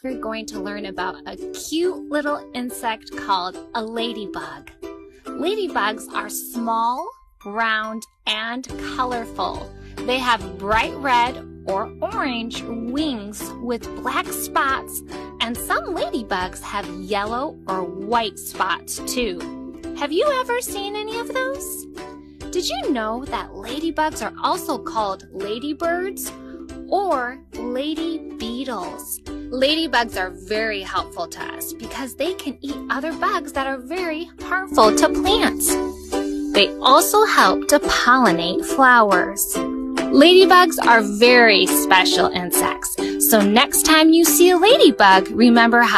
We're going to learn about a cute little insect called a ladybug. Ladybugs are small, round, and colorful. They have bright red or orange wings with black spots, and some ladybugs have yellow or white spots too. Have you ever seen any of those? Did you know that ladybugs are also called ladybirds or lady beetles? Ladybugs are very helpful to us because they can eat other bugs that are very harmful to plants. They also help to pollinate flowers. Ladybugs are very special insects, so next time you see a ladybug, remember how